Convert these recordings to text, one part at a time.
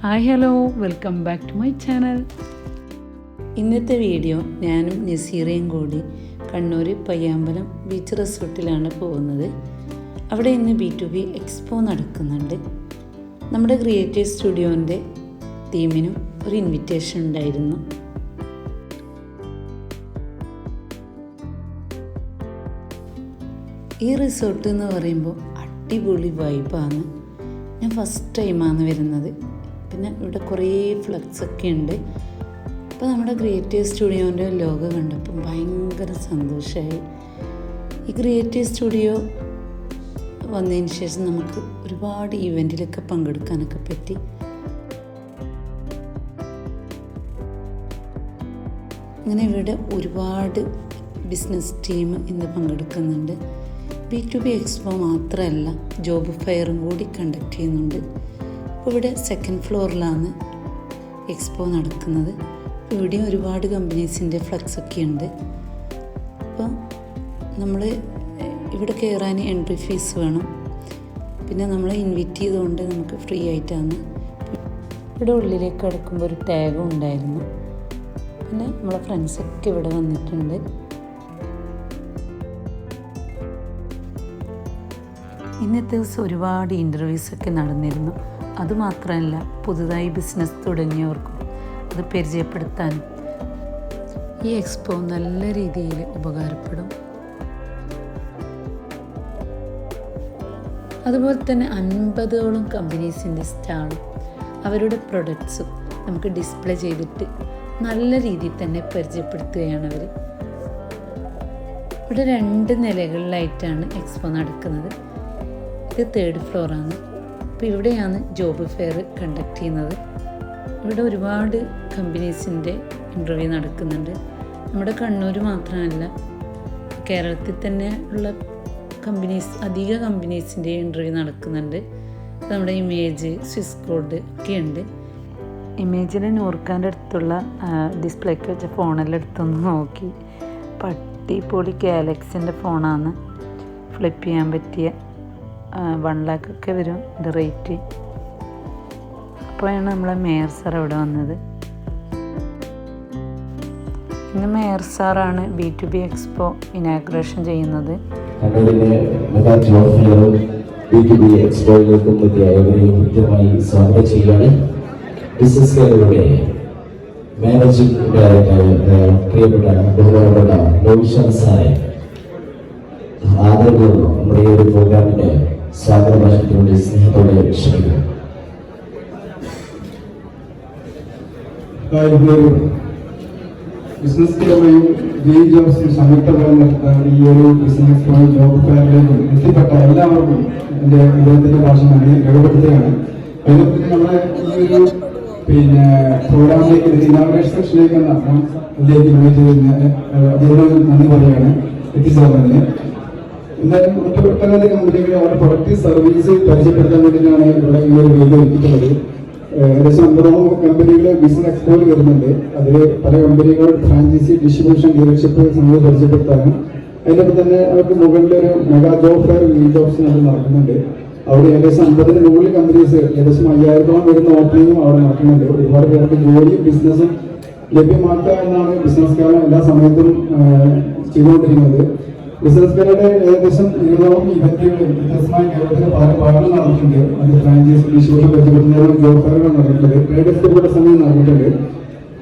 Hi hello, welcome back to my channel. ഇന്നത്തെ video ഞാനും നസീറയും കൂടി കണ്ണൂർ പയ്യാമ്പലം ബീച്ച് റിസോർട്ടിലാണ് പോകുന്നത്. അവിടെ ഇന്ന് B2B എക്സ്പോ നടക്കുന്നുണ്ട്. നമ്മുടെ ക്രിയേറ്റീവ് സ്റ്റുഡിയോൻ്റെ ടീമിനും ഒരു ഇൻവിറ്റേഷൻ ഉണ്ടായിരുന്നു. ഈ റിസോർട്ട് എന്ന് പറയുമ്പോൾ അടിപൊളി വൈബാണ്. ഞാൻ ഫസ്റ്റ് ടൈമാണ് വരുന്നത്. പിന്നെ ഇവിടെ കുറേ ഫ്ലക്സൊക്കെ ഉണ്ട്. അപ്പോൾ നമ്മുടെ ക്രിയേറ്റീവ് സ്റ്റുഡിയോൻ്റെ ലോഗോ കണ്ടപ്പോൾ ഭയങ്കര സന്തോഷമായി. ഈ ക്രിയേറ്റീവ് സ്റ്റുഡിയോ വന്നതിന് ശേഷം നമുക്ക് ഒരുപാട് ഇവൻറ്റിലൊക്കെ പങ്കെടുക്കാനൊക്കെ പറ്റി. അങ്ങനെ ഇവിടെ ഒരുപാട് ബിസിനസ് ടീം ഇന്ന് പങ്കെടുക്കുന്നുണ്ട്. B2B എക്സ്പോ മാത്രമല്ല, ജോബ് ഫെയറും കൂടി കണ്ടക്ട് ചെയ്യുന്നുണ്ട്. ഇപ്പോൾ ഇവിടെ സെക്കൻഡ് ഫ്ലോറിലാണ് എക്സ്പോ നടക്കുന്നത്. ഇവിടെയും ഒരുപാട് കമ്പനീസിൻ്റെ ഫ്ലക്സൊക്കെ ഉണ്ട്. അപ്പോൾ നമ്മൾ ഇവിടെ കയറാൻ എൻട്രി ഫീസ് വേണം. പിന്നെ നമ്മളെ ഇൻവൈറ്റ് ചെയ്തുകൊണ്ട് നമുക്ക് ഫ്രീ ആയിട്ടാണ്. ഇവിടെ ഉള്ളിലേക്ക് കിടക്കുമ്പോൾ ഒരു ടാഗും ഉണ്ടായിരുന്നു. പിന്നെ നമ്മളെ ഫ്രണ്ട്സൊക്കെ ഇവിടെ വന്നിട്ടുണ്ട്. ഇന്നത്തെ ദിവസം ഒരുപാട് ഇൻ്റർവ്യൂസൊക്കെ നടന്നിരുന്നു. അതുമാത്രമല്ല, പുതുതായി ബിസിനസ് തുടങ്ങിയവർക്കും അത് പരിചയപ്പെടുത്താനും ഈ എക്സ്പോ നല്ല രീതിയിൽ ഉപകാരപ്പെടും. അതുപോലെ തന്നെ 50ഓളം കമ്പനീസിൻ്റെ സ്റ്റാളും അവരുടെ പ്രൊഡക്ട്സും നമുക്ക് ഡിസ്പ്ലേ ചെയ്തിട്ട് നല്ല രീതിയിൽ തന്നെ പരിചയപ്പെടുത്തുകയാണ് അവർ. ഇവിടെ 2 നിലകളിലായിട്ടാണ് എക്സ്പോ നടക്കുന്നത്. ഇത് 3rd ഫ്ലോറാണ്. അപ്പോൾ ഇവിടെയാണ് ജോബ് ഫെയർ കണ്ടക്ട് ചെയ്യുന്നത്. ഇവിടെ ഒരുപാട് കമ്പനീസിൻ്റെ ഇൻ്റർവ്യൂ നടക്കുന്നുണ്ട്. നമ്മുടെ കണ്ണൂർ മാത്രമല്ല, കേരളത്തിൽ തന്നെ ഉള്ള അധിക കമ്പനീസിൻ്റെ ഇൻ്റർവ്യൂ നടക്കുന്നുണ്ട്. നമ്മുടെ ഇമേജ്, സ്വിസ് കോഡ് ഒക്കെ ഉണ്ട്. ഇമേജിൽ നൂർക്കാൻ്റെ അടുത്തുള്ള ഡിസ്പ്ലേക്ക് വെച്ച ഫോണെല്ലാം എടുത്തൊന്ന് നോക്കി. പട്ടിപ്പൊളി ഗാലക്സിൻ്റെ ഫോണാണ്. ഫ്ലിപ്പ് ചെയ്യാൻ പറ്റിയ 1 lakh ഒക്കെ വരും ഇത് റേറ്റ്. അപ്പോഴാണ് നമ്മളെ മേയർ സാർ അവിടെ വന്നത്. ഇന്ന് മേയർ സാറാണ് B2B എക്സ്പോ ഇനാഗ്രേഷൻ ചെയ്യുന്നത്. B2B എക്സ്പോയിലേക്കും മറ്റേവരെയും കൃത്യമായി സ്വാഗതം ചെയ്യുകയാണ്. ബിസിനസ്സുകാരുടെ മാനേജിംഗ് ഡയറക്ടർ പ്രിയപ്പെട്ട ബഹുമാനപ്പെട്ട നൗഷാദ് സാറെ ആദരപൂർവ്വം നമ്മുടെ ഈ ഒരു പ്രോഗ്രാമിന്റെ സ്വാഗത ഭാഷണത്തിലൂടെ സ്നേഹത്തോടെ ക്ഷണിക്കുന്നു. ബിസിനസ് ടീമും ജെയ് ജോബ്സും സംയുക്തമായി നടത്തുന്ന ഈ ഒരു ബിസിനസ് ജോബ് ഫെയറിലേക്കും എത്തിപ്പെട്ട എല്ലാവർക്കും എൻ്റെ ഹൃദയത്തിന്റെ ഭാഷ നന്ദി രേഖപ്പെടുത്തുകയാണ്. അതിനൊപ്പം നമ്മളെ ഈ ഒരു പ്രോഗ്രാമിലേക്ക് ഇനാഗ്രേഷൻ സെക്ഷനിലേക്ക് അതിനോട് നന്ദി പറയുകയാണ് എത്തിച്ചേർന്നതിന്. എന്തായാലും ഒറ്റപ്പെട്ട കമ്പനികളെ അവരുടെ പ്രൊഡക്റ്റ് സർവീസ് പരിചയപ്പെടുത്താൻ വേണ്ടിയിട്ടാണ് ഇവിടെ ഈ ഒരു വേദി ഒരുക്കിയിട്ടുള്ളത്. ഏകദേശം 50ഓളം കമ്പനികൾ ബിസിനസ് എക്സ്പോയിൽ വരുന്നുണ്ട്. അതിൽ പല കമ്പനികൾ ഫ്രാഞ്ചൈസി, ഡിസ്ട്രിബ്യൂഷൻ, ഡീലർഷിപ്പ് സംഗതി പരിചയപ്പെടുത്താനും അതിനൊപ്പം തന്നെ അവർക്ക് മുകളിലൊരു മെഗാ ജോബ് ഫെയർ ജോബ്സ് നടക്കുന്നുണ്ട്. അവിടെ ഏകദേശം 50ന് മുകളിൽ കമ്പനീസ് ഏകദേശം 5000ഓളം വരുന്ന ഓപ്പണിങ്ങും അവിടെ നടക്കുന്നുണ്ട്. ഒരുപാട് പേർക്ക് ജോലിയും ബിസിനസ്സും ലഭ്യമാക്കുക എന്നാണ് ബിസിനസ്സുകാരൻ എല്ലാ സമയത്തും ചെയ്തുകൊണ്ടിരിക്കുന്നത്. ബിസിനസ്സുകാരുടെ ഏകദേശം 20ഓളം ഇവന്റുകൾ വ്യത്യസ്തമായ കേരളത്തിലെ പല ഭാഗങ്ങൾ നടന്നിട്ടുണ്ട്. അത് ഫ്രാഞ്ചൈസി, ഡിസ്ട്രിബ്യൂഷൻ പരിചയപ്പെടുത്തുന്ന ജോബ് ഫെയറുകൾ നടന്നിട്ടുണ്ട്. ട്രേഡ് എക്സ്പോയുടെ സമയം നടന്നിട്ടുണ്ട്.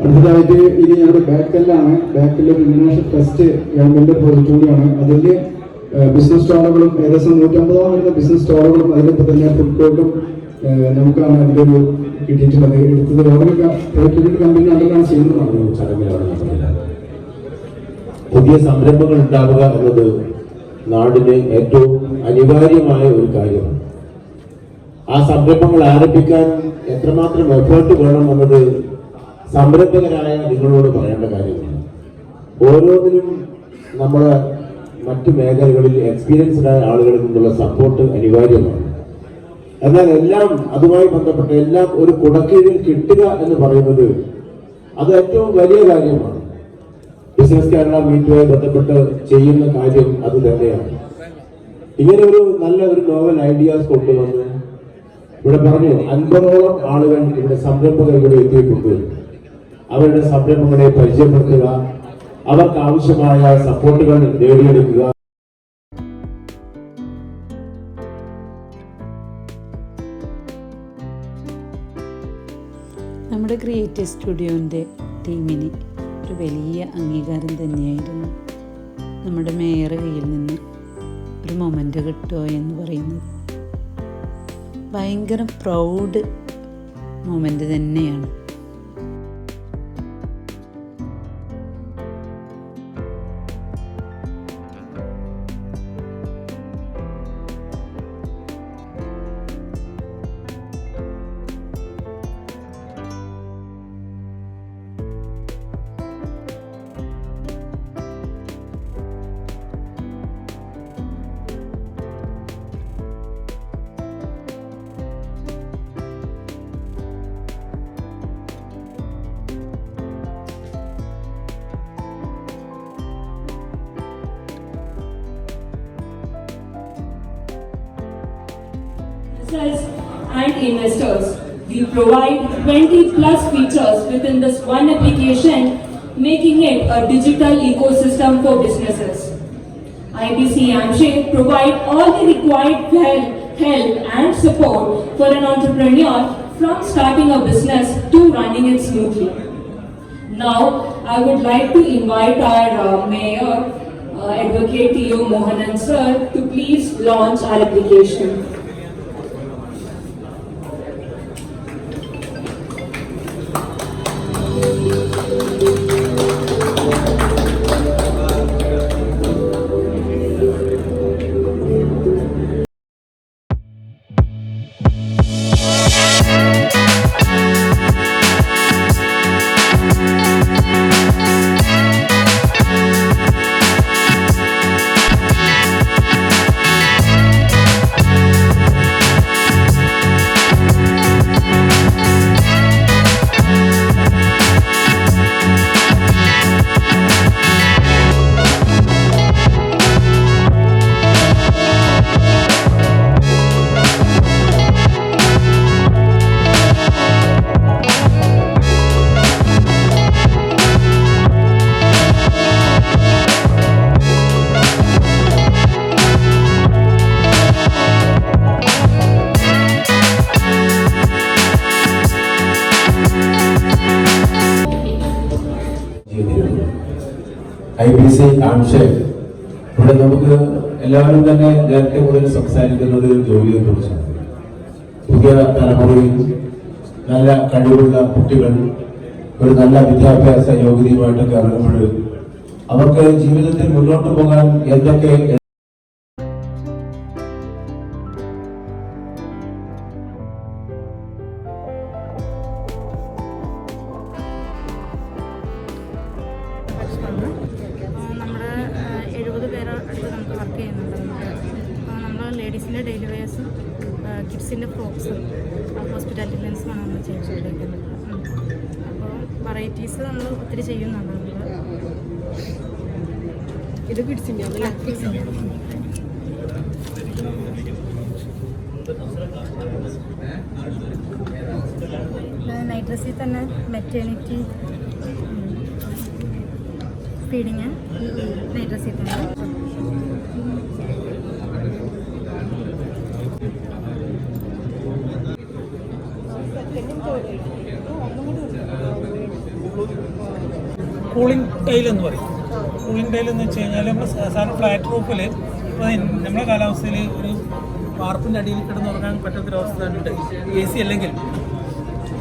അടുത്തതായിട്ട് ഇനി ഞങ്ങളുടെ ബാക്കിലാണ്. ബാക്കിൽ ഒരു ഇന്റർനാഷണൽ ടെസ്റ്റ് ഗവൺമെന്റ് പ്രോജക്റ്റ് കൂടിയാണ്. അതിൽ ബിസിനസ് സ്റ്റാളുകളും ഏകദേശം 150ഓളം വരുന്ന ബിസിനസ് സ്റ്റാളുകളും അതിലിപ്പോൾ തന്നെ ഫുഡ് കോർട്ടും നമുക്കാണ് അതിൻ്റെ ഒരു കിട്ടിയിട്ടുള്ളത്. എടുത്തത് വേറൊരു കമ്പനി അതിലാണ് ചെയ്യുന്നതാണ്. ചടങ്ങിലാണ് നടക്കുന്നത്. പുതിയ സംരംഭങ്ങൾ ഉണ്ടാവുക എന്നത് നാടിന് ഏറ്റവും അനിവാര്യമായ ഒരു കാര്യമാണ്. ആ സംരംഭങ്ങൾ ആരംഭിക്കാൻ എത്രമാത്രം എഫേർട്ട് വേണം എന്നത് സംരംഭകരായ നിങ്ങളോട് പറയേണ്ട കാര്യമാണ്. ഓരോന്നിനും നമ്മുടെ മറ്റു മേഖലകളിൽ എക്സ്പീരിയൻസ്ഡ് ആയ ആളുകളിൽ നിന്നുള്ള സപ്പോർട്ട് അനിവാര്യമാണ്. എന്നാൽ എല്ലാം അതുമായി ബന്ധപ്പെട്ട എല്ലാം ഒരു കുടക്കീഴിൽ കിട്ടുക എന്ന് പറയുന്നത് അത് ഏറ്റവും വലിയ കാര്യമാണ്. ബിസിനസ് കേരള മീറ്റുമായി ബന്ധപ്പെട്ട് ചെയ്യുന്ന കാര്യം അത് തന്നെയാണ്. ഇങ്ങനെ ഒരു നല്ല ഒരു നോവൽ ഐഡിയാസ് കൊണ്ടുവന്ന് ഇവിടെ പറഞ്ഞു 50ഓളം ആളുകൾ ഇവിടെ സംരംഭകർ ഇവിടെ എത്തിയിട്ടുണ്ട്. അവരുടെ സംരംഭങ്ങളെ പരിചയപ്പെടുത്തുക, അവർക്ക് ആവശ്യമായ സപ്പോർട്ടുകൾ നേടിയെടുക്കുക. നമ്മുടെ ക്രിയേറ്റീവ് സ്റ്റുഡിയോൻ്റെ ടീമിന് ഒരു വലിയ അംഗീകാരം തന്നെയായിരുന്നു നമ്മുടെ മേയർ കയ്യിൽ നിന്ന് ഒരു മൊമെൻ്റ് കിട്ടുക എന്ന് പറയുന്നത്. ഭയങ്കര പ്രൗഡ് മൊമെൻ്റ് തന്നെയാണ്. And investors. We provide 20 plus features within this one application, making it a digital ecosystem for businesses. IBC AMSHE provide all the required help and support for an entrepreneur from starting a business to running it smoothly. Now, I would like to invite our Mayor, Advocate T.O. Mohanan sir, to please launch our application. IBC AMSHE ഇവിടെ നമുക്ക് എല്ലാവരും തന്നെ നേരത്തെ മുതൽ സംസാരിക്കുന്നത് ജോലിയെ കുറിച്ചാണ്. പുതിയ തലമുറയിൽ നല്ല കഴിവുള്ള കുട്ടികൾ ഒരു നല്ല വിദ്യാഭ്യാസ യോഗ്യതയുമായിട്ടൊക്കെ ഇറങ്ങുമ്പോൾ അവർക്ക് ജീവിതത്തിൽ മുന്നോട്ട് പോകാൻ എന്തൊക്കെ നമ്മുടെ 70 പേര് അടുത്ത് നമുക്ക് വർക്ക് ചെയ്യുന്നുണ്ട്. നമ്മൾ ലേഡീസിൻ്റെ ഡെയിലി വെയേഴ്സും കിഡ്സിൻ്റെ ഫ്രോക്സും ഹോസ്പിറ്റാലിറ്റി ലെൻസുമാണ് നമ്മൾ ചെയ്തുകൊണ്ടിരിക്കുന്നത്. അപ്പോൾ വെറൈറ്റീസ് നമ്മൾ ഒത്തിരി ചെയ്യുന്നുണ്ട്. ഇത് കിഡ്സിൻ്റെ നൈറ്റ് ഡ്രസ്സിൽ തന്നെ മെറ്റേണിറ്റി ഫീഡിങ് നൈറ്റ് ഡ്രസ്സിൽ തന്നെ. കൂളിംഗ് ടൈൽ എന്ന് പറയും. കൂളിംഗ് ടൈൽ എന്ന് വെച്ച് കഴിഞ്ഞാൽ നമ്മൾ സാധാരണ ഫ്ലാറ്റ് റൂഫിൽ ഇപ്പോൾ നമ്മുടെ കാലാവസ്ഥയിൽ ഒരു വാർപ്പിൻ്റെ അടിയിൽ കിടന്ന് ഉറങ്ങാൻ പറ്റാത്തൊരവസ്ഥ ഉണ്ട്. AC അല്ലെങ്കിൽ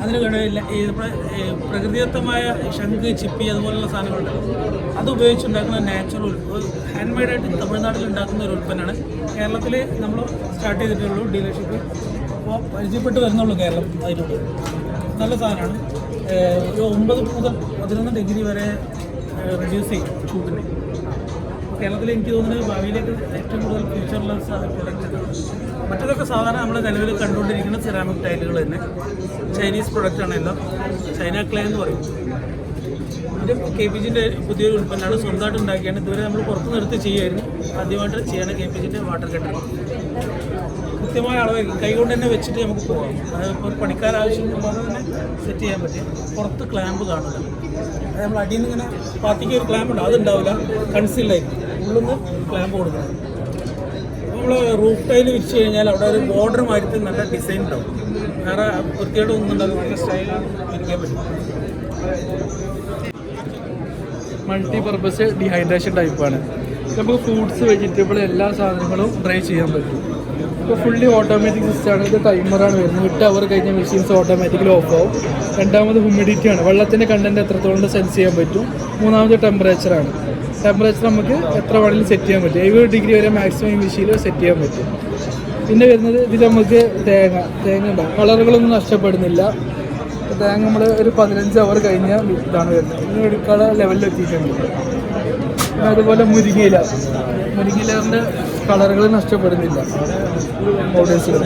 അതിന് കഴിവില്ല. ഈ പ്രകൃതിദത്തമായ ശംഖ്, ചിപ്പി അതുപോലുള്ള സാധനങ്ങളുണ്ട്. അത് ഉപയോഗിച്ചുണ്ടാക്കുന്ന നാച്ചുറൽ ഹാൻഡ് മെയ്ഡായിട്ട് തമിഴ്നാട്ടിൽ ഉണ്ടാക്കുന്ന ഒരു ഉൽപ്പന്നമാണ്. കേരളത്തിൽ നമ്മൾ സ്റ്റാർട്ട് ചെയ്തിട്ടുള്ളൂ ഡീലർഷിപ്പ്. അപ്പോൾ പരിചയപ്പെട്ട് വരുന്നുള്ളൂ കേരളം അതിനോട്. നല്ല സാധനമാണ്. ഒരു 9 മുതൽ 11 ഡിഗ്രി വരെ റെഡ്യൂസ് ചെയ്യും ചൂടിനെ. കേരളത്തിൽ എനിക്ക് തോന്നുന്നത് ഭാവിയിലേക്ക് ഏറ്റവും കൂടുതൽ ഫ്യൂച്ചറുള്ള പ്രൊഡക്റ്റ്. മറ്റതൊക്കെ സാധാരണ നമ്മൾ നിലവിൽ കണ്ടുകൊണ്ടിരിക്കുന്ന സെറാമിക് ടൈലുകൾ തന്നെ. ചൈനീസ് പ്രൊഡക്റ്റാണ് എല്ലാം. ചൈന ക്ലേ എന്ന് പറയും. ഇത് KPGൻ്റെ പുതിയൊരു ഉൽപ്പന്നമാണ്. സ്വന്തമായിട്ട് ഉണ്ടാക്കിയാണ്. ഇതുവരെ നമ്മൾ പുറത്ത് നിർത്തി ചെയ്യുമായിരുന്നു. ആദ്യമായിട്ട് ചെയ്യണം KPGൻ്റെ വാട്ടർ കട്ടർ. കൃത്യമായ അളവായിരിക്കും. കൈകൊണ്ട് തന്നെ വെച്ചിട്ട് നമുക്ക് പോകാം. അതിപ്പോൾ ഒരു പണിക്കാർ ആവശ്യമില്ലാതെ തന്നെ സെറ്റ് ചെയ്യാൻ പറ്റും. പുറത്ത് ക്ലാമ്പ് കാണില്ല. അത് നമ്മൾ അടിയിൽ നിന്ന് ഇങ്ങനെ പാർട്ടിക്ക് ഒരു ക്ലാമ്പ് ഉണ്ട്, അതുണ്ടാവില്ല, കൺസീൽഡായിരിക്കും. ഉള്ളിൽ നിന്ന് ക്ലാമ്പ് കൊടുക്കണം. നമ്മൾ റൂഫ് ടൈൽ വിരിച്ച് കഴിഞ്ഞാൽ അവിടെ ഒരു ബോർഡർ മാറ്റി നല്ല ഡിസൈൻ ഉണ്ടാവും. വേറെ വൃത്തിയായിട്ട് ഒന്നും ഉണ്ടാകും. നല്ല സ്റ്റൈലിൽ വിരിക്കാൻ പറ്റും. മൾട്ടി പർപ്പസ് ഡീഹൈഡ്രേഷൻ ടൈപ്പാണ്. നമുക്ക് ഫ്രൂട്ട്സ്, വെജിറ്റബിൾ എല്ലാ സാധനങ്ങളും ഡ്രൈ ചെയ്യാൻ പറ്റും. ഇപ്പോൾ ഫുള്ളി ഓട്ടോമാറ്റിക് സിസ്റ്റമാണ്. ഇത് ടൈമറാണ് വരുന്നത്. 8 അവർ കഴിഞ്ഞ മെഷീൻസ് ഓട്ടോമാറ്റിക്കലി ഓഫ് ആവും. രണ്ടാമത് ഹ്യൂമിഡിറ്റിയാണ്, വെള്ളത്തിൻ്റെ കണ്ടൻറ്റ് എത്രത്തോളം സെൻസ് ചെയ്യാൻ പറ്റും. മൂന്നാമത് ടെമ്പറേച്ചറാണ്. ടെമ്പറേച്ചർ നമുക്ക് എത്ര വേണമെങ്കിലും സെറ്റ് ചെയ്യാൻ പറ്റും. 70 ഡിഗ്രി വരെ മാക്സിമം മെഷീനിൽ സെറ്റ് ചെയ്യാൻ പറ്റും. പിന്നെ വരുന്നത് ഇതിൽ നമുക്ക് തേങ്ങ ഉണ്ടാവും. കളറുകളൊന്നും നഷ്ടപ്പെടുന്നില്ല. തേങ്ങ നമ്മൾ ഒരു 15 അവർ കഴിഞ്ഞാൽ ഇതാണ് വരുന്നത്. ഇതിന് എടുക്കാനുള്ള ലെവലിൽ എത്തിയിട്ടുണ്ട്. പിന്നെ അതുപോലെ മുരിങ്ങയിലറിൻ്റെ കളറുകൾ നഷ്ടപ്പെടുന്നില്ല. പൗഡേഴ്സുകൾ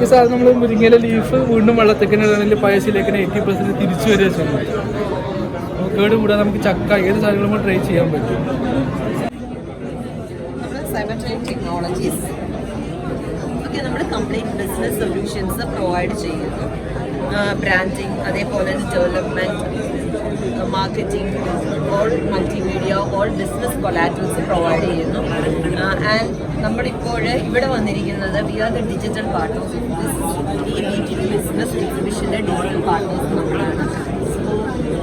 ഈ സാധനം നമ്മൾ മുരിങ്ങയില ലീഫ് വീണ്ടും വെള്ളത്തേക്കിനാണെങ്കിൽ പയസിലേക്ക് 80% തിരിച്ചു വരിക ചെയ്യും. കേട് കൂടാതെ നമുക്ക് ചക്ക ഏത് സാധനങ്ങളും ട്രൈ ചെയ്യാൻ പറ്റും. സൈബർട്രെയിൻ ടെക്നോളജീസ് ഒക്കെ നമ്മൾ കംപ്ലീറ്റ് ബിസിനസ് സൊല്യൂഷൻസ് പ്രൊവൈഡ് ചെയ്യുന്നു. ബ്രാൻഡിങ്, അതേപോലെ development, marketing, all multimedia, all business collaterals provide ചെയ്യുന്നു. ആൻഡ് നമ്മളിപ്പോൾ ഇവിടെ വന്നിരിക്കുന്നത് we are the digital partners of this ഈ ബിസിനസ് എക്സിബിഷൻ്റെ ഡിജിറ്റൽ പാർട്ട്നേഴ്സ് നമ്മളാണ്.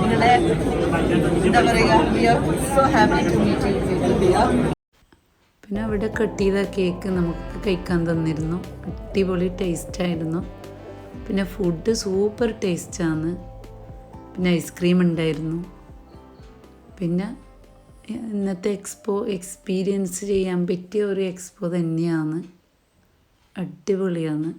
നിങ്ങളുടെ എന്താ പറയുക, we are so happy to meet you. പിന്നെ അവിടെ കട്ട് ചെയ്ത കേക്ക് നമുക്ക് കഴിക്കാൻ തന്നിരുന്നു. അടിപൊളി ടേസ്റ്റായിരുന്നു. പിന്നെ ഫുഡ് സൂപ്പർ ടേസ്റ്റാണ്. പിന്നെ ഐസ്ക്രീം ഉണ്ടായിരുന്നു. പിന്നെ ഇന്നത്തെ എക്സ്പീരിയൻസ് ചെയ്യാൻ പറ്റിയ ഒരു എക്സ്പോ തന്നെയാണ്. അടിപൊളിയാണ്.